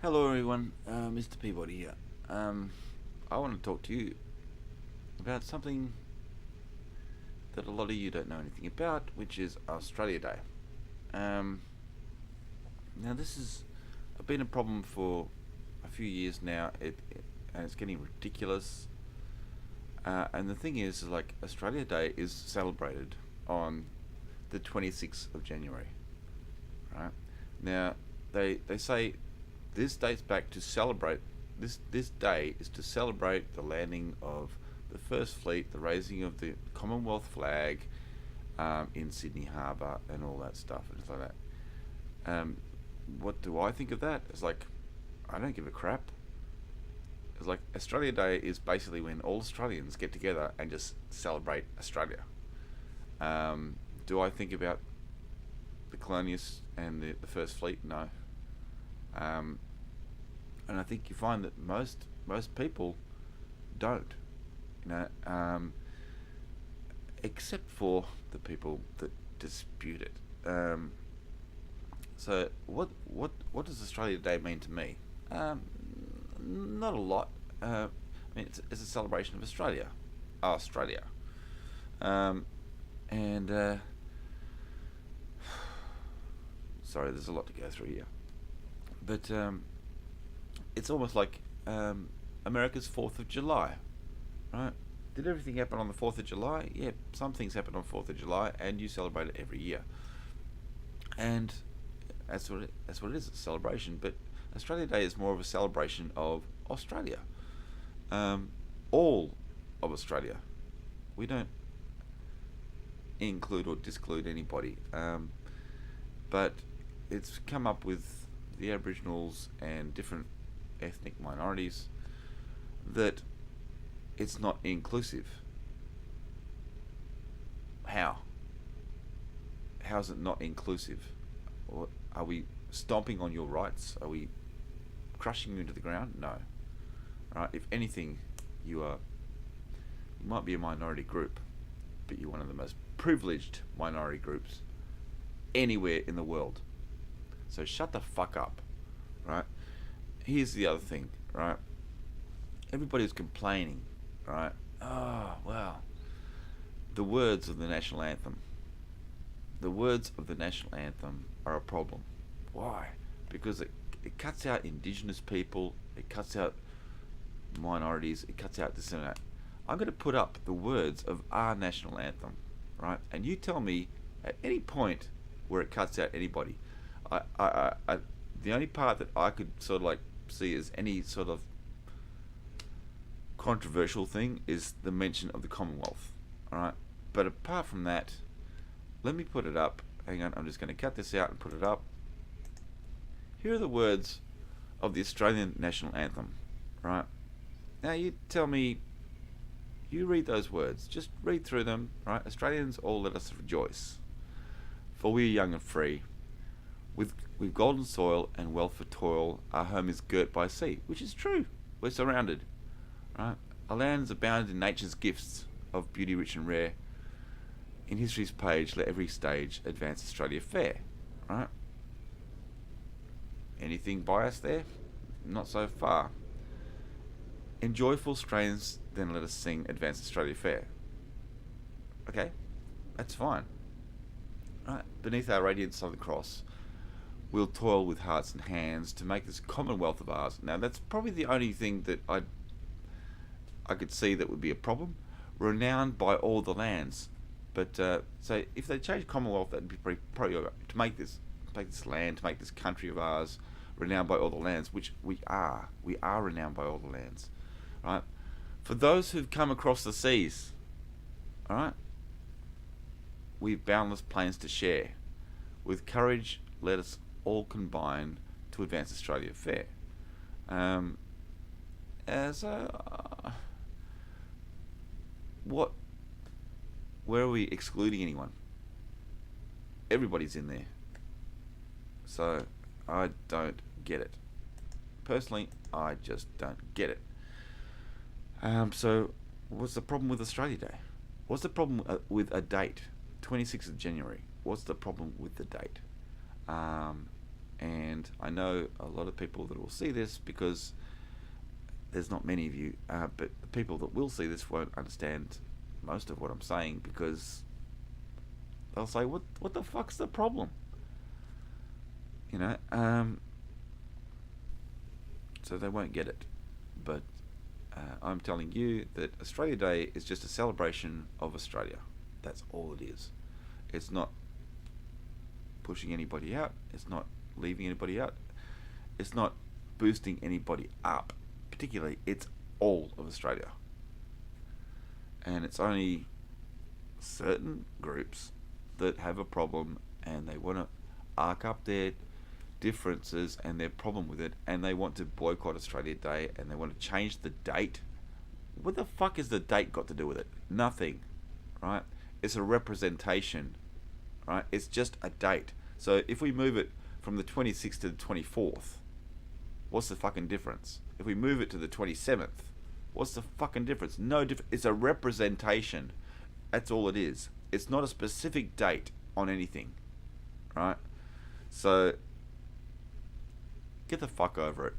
Hello, everyone. Mr. Peabody here. I want to talk to you about something that a lot of you don't know anything about, which is Australia Day. Um, Now, this has been a problem for a few years now, and it's getting ridiculous. And the thing is, like, Australia Day is celebrated on the 26th of January, right? Now, they say this dates back to celebrate. This day is to celebrate the landing of the First Fleet, the raising of the Commonwealth flag in Sydney Harbour, and all that stuff and stuff like that. What do I think of that? It's like I don't give a crap. It's like Australia Day is basically when all Australians get together and just celebrate Australia. Do I think about the colonialists and the First Fleet? No. Um, and I think you find that most people don't, you know, except for the people that dispute it. So what does Australia Day mean to me? Not a lot. I mean, it's a celebration of Australia, Australia, um, and sorry, there's a lot to go through here, but it's almost like America's 4th of July, right? Did everything happen on the 4th of July? Yeah, some things happen on 4th of July, and you celebrate it every year. And that's what it is, a celebration. But Australia Day is more of a celebration of Australia. Um, all of Australia. We don't include or disclude anybody. But it's come up with the Aboriginals and different ethnic minorities that it's not inclusive. How? How is it not inclusive? Or are we stomping on your rights? Are we crushing you into the ground? No. Right? If anything, you might be a minority group, but you're one of the most privileged minority groups anywhere in the world. So shut the fuck up, right? Here's the other thing, right? Everybody's complaining, right? Oh, well, the words of the national anthem. The words of the national anthem are a problem. Why? Because it cuts out indigenous people, it cuts out minorities, it cuts out this and that. I'm going to put up the words of our national anthem, right? And you tell me at any point where it cuts out anybody. The only part that I could sort of like see as any sort of controversial thing is the mention of the Commonwealth, all right? But apart from that, let me put it up. Hang on, I'm just going to cut this out and put it up. Here are the words of the Australian national anthem, right? Now you tell me, you read those words, just read through them, right? Australians, all let us rejoice, for we are young and free. With golden soil and wealth for toil, our home is girt by sea, which is true. We're surrounded, right? Our land is abounded in nature's gifts of beauty rich and rare. In history's page, let every stage advance Australia fair, right? Anything biased there? Not so far. In joyful strains, then let us sing Advance Australia Fair. Okay, that's fine. Right, beneath our radiant Southern Cross, we'll toil with hearts and hands to make this commonwealth of ours. Now, that's probably the only thing that I could see that would be a problem. Renowned by all the lands. But so if they change Commonwealth, that'd be probably to make this land, to make this country of ours renowned by all the lands, which we are. We are renowned by all the lands, right? For those who've come across the seas, all right, we've boundless plains to share. With courage, let us all combine to advance Australia fair. As what? Where are we excluding anyone? Everybody's in there. So I don't get it. Personally, I just don't get it. So what's the problem with Australia Day? What's the problem with a date? 26th of January. What's the problem with the date? And and I know a lot of people that will see this, because there's not many of you, but the people that will see this won't understand most of what I'm saying, because they'll say, what the fuck's the problem? You know, so they won't get it. But I'm telling you that Australia Day is just a celebration of Australia. That's all it is. It's not pushing anybody out. It's not leaving anybody out. It's not boosting anybody up. Particularly, it's all of Australia. And it's only certain groups that have a problem, and they want to arc up their differences and their problem with it, and they want to boycott Australia Day, and they want to change the date. What the fuck has the date got to do with it? Nothing, right? It's a representation, right? It's just a date. So if we move it from the 26th to the 24th, what's the fucking difference? If we move it to the 27th, what's the fucking difference? No difference. It's a representation. That's all it is. It's not a specific date on anything, right? So get the fuck over it.